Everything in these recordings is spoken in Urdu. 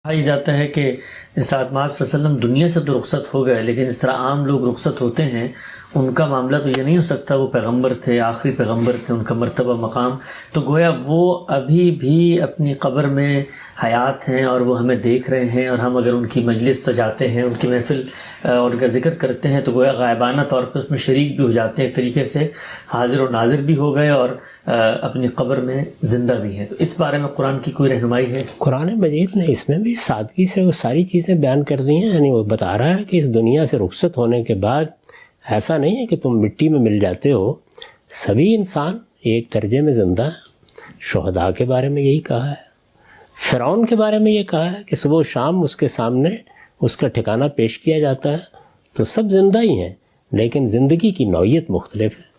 کہا یہ جاتا ہے کہ ساتھ صلی اللہ علیہ وسلم دنیا سے تو رخصت ہو گئے، لیکن اس طرح عام لوگ رخصت ہوتے ہیں ان کا معاملہ تو یہ نہیں ہو سکتا، وہ پیغمبر تھے، آخری پیغمبر تھے، ان کا مرتبہ مقام تو گویا وہ ابھی بھی اپنی قبر میں حیات ہیں اور وہ ہمیں دیکھ رہے ہیں، اور ہم اگر ان کی مجلس سجاتے ہیں، ان کی محفل اور ان کا ذکر کرتے ہیں تو گویا غائبانہ طور پہ اس میں شریک بھی ہو جاتے ہیں، ایک طریقے سے حاضر و ناظر بھی ہو گئے اور اپنی قبر میں زندہ بھی ہیں۔ تو اس بارے میں قرآن کی کوئی رہنمائی ہے؟ قرآن مجید نے اس میں بھی سادگی سے وہ ساری چیزیں بیان کر دی ہیں، یعنی وہ بتا رہا ہے کہ اس دنیا سے رخصت ہونے کے بعد ایسا نہیں ہے کہ تم مٹی میں مل جاتے ہو، سبھی انسان ایک درجے میں زندہ ہیں۔ شہداء کے بارے میں یہی کہا ہے، فرعون کے بارے میں یہ کہا ہے کہ صبح و شام اس کے سامنے اس کا ٹھکانہ پیش کیا جاتا ہے، تو سب زندہ ہی ہیں، لیکن زندگی کی نوعیت مختلف ہے۔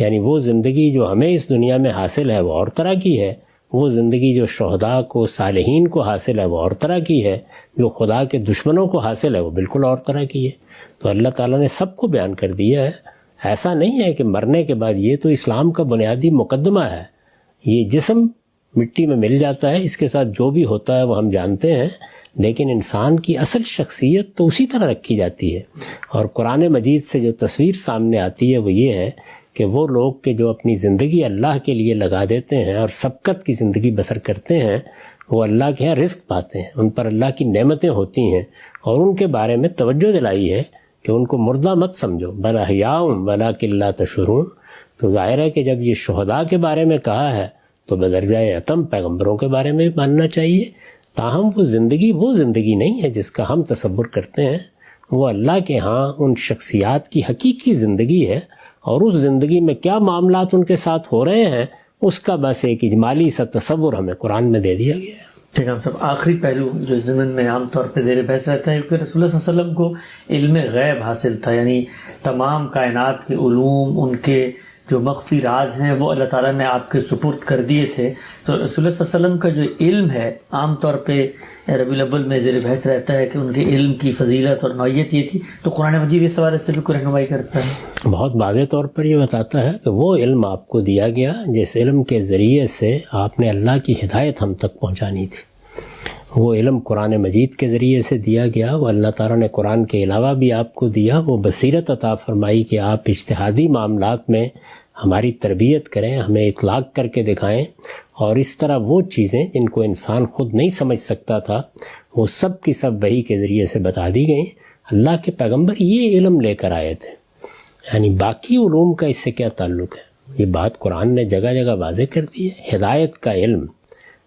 یعنی وہ زندگی جو ہمیں اس دنیا میں حاصل ہے وہ اور طرح کی ہے، وہ زندگی جو شہداء کو، صالحین کو حاصل ہے وہ اور طرح کی ہے، جو خدا کے دشمنوں کو حاصل ہے وہ بالکل اور طرح کی ہے۔ تو اللہ تعالیٰ نے سب کو بیان کر دیا ہے۔ ایسا نہیں ہے کہ مرنے کے بعد، یہ تو اسلام کا بنیادی مقدمہ ہے، یہ جسم مٹی میں مل جاتا ہے، اس کے ساتھ جو بھی ہوتا ہے وہ ہم جانتے ہیں، لیکن انسان کی اصل شخصیت تو اسی طرح رکھی جاتی ہے۔ اور قرآن مجید سے جو تصویر سامنے آتی ہے وہ یہ ہے کہ وہ لوگ کہ جو اپنی زندگی اللہ کے لیے لگا دیتے ہیں اور سبقت کی زندگی بسر کرتے ہیں، وہ اللہ کے ہاں رزق پاتے ہیں، ان پر اللہ کی نعمتیں ہوتی ہیں، اور ان کے بارے میں توجہ دلائی ہے کہ ان کو مردہ مت سمجھو، بل احیاء ولکن لا تشعرون۔ تو ظاہر ہے کہ جب یہ شہداء کے بارے میں کہا ہے تو بدرجہ اتم پیغمبروں کے بارے میں ماننا چاہیے۔ تاہم وہ زندگی نہیں ہے جس کا ہم تصور کرتے ہیں، وہ اللہ کے ہاں ان شخصیات کی حقیقی زندگی ہے، اور اس زندگی میں کیا معاملات ان کے ساتھ ہو رہے ہیں اس کا بس ایک اجمالی سا تصور ہمیں قرآن میں دے دیا گیا ہے۔ ٹھیک ہے صاحب، آخری پہلو جو ضمن میں عام طور پہ زیر بحث رہتا ہے کہ رسول اللہ صلی اللہ علیہ وسلم کو علم غیب حاصل تھا، یعنی تمام کائنات کے علوم، ان کے جو مخفی راز ہیں وہ اللہ تعالیٰ نے آپ کے سپرد کر دیے تھے۔ تو رسول اللہ صلی اللہ علیہ وسلم کا جو علم ہے عام طور پہ ربیع الاول میں زیر بحث رہتا ہے کہ ان کے علم کی فضیلت اور نوعیت یہ تھی، تو قرآن مجید اس حوالے سے بھی کوئی رہنمائی کرتا ہے؟ بہت واضح طور پر یہ بتاتا ہے کہ وہ علم آپ کو دیا گیا جس علم کے ذریعے سے آپ نے اللہ کی ہدایت ہم تک پہنچانی تھی۔ وہ علم قرآن مجید کے ذریعے سے دیا گیا، وہ اللہ تعالیٰ نے قرآن کے علاوہ بھی آپ کو دیا، وہ بصیرت عطا فرمائی کہ آپ اجتہادی معاملات میں ہماری تربیت کریں، ہمیں اطلاق کر کے دکھائیں، اور اس طرح وہ چیزیں جن کو انسان خود نہیں سمجھ سکتا تھا وہ سب کی سب وحی کے ذریعے سے بتا دی گئیں۔ اللہ کے پیغمبر یہ علم لے کر آئے تھے، یعنی باقی علوم کا اس سے کیا تعلق ہے؟ یہ بات قرآن نے جگہ جگہ واضح کر دی ہے۔ ہدایت کا علم،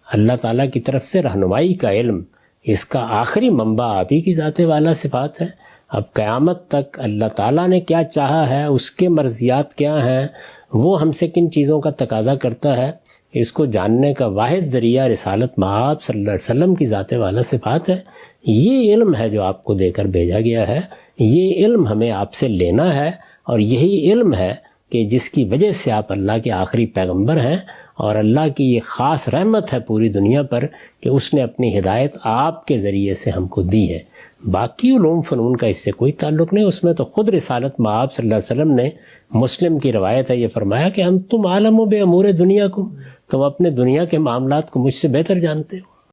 اللہ تعالیٰ کی طرف سے رہنمائی کا علم، اس کا آخری منبع آپ ہی کی ذات والا صفات ہے۔ اب قیامت تک اللہ تعالیٰ نے کیا چاہا ہے، اس کے مرضیات کیا ہیں، وہ ہم سے کن چیزوں کا تقاضا کرتا ہے، اس کو جاننے کا واحد ذریعہ رسالت مآب صلی اللہ علیہ وسلم کی ذات والا صفات ہے۔ یہ علم ہے جو آپ کو دے کر بھیجا گیا ہے، یہ علم ہمیں آپ سے لینا ہے، اور یہی علم ہے کہ جس کی وجہ سے آپ اللہ کے آخری پیغمبر ہیں، اور اللہ کی یہ خاص رحمت ہے پوری دنیا پر کہ اس نے اپنی ہدایت آپ کے ذریعے سے ہم کو دی ہے۔ باقی علوم فنون کا اس سے کوئی تعلق نہیں، اس میں تو خود رسالت مآب صلی اللہ علیہ وسلم نے، مسلم کی روایت ہے، یہ فرمایا کہ انتم عالم بامور دنیاکم، تم اپنے دنیا کے معاملات کو مجھ سے بہتر جانتے ہو۔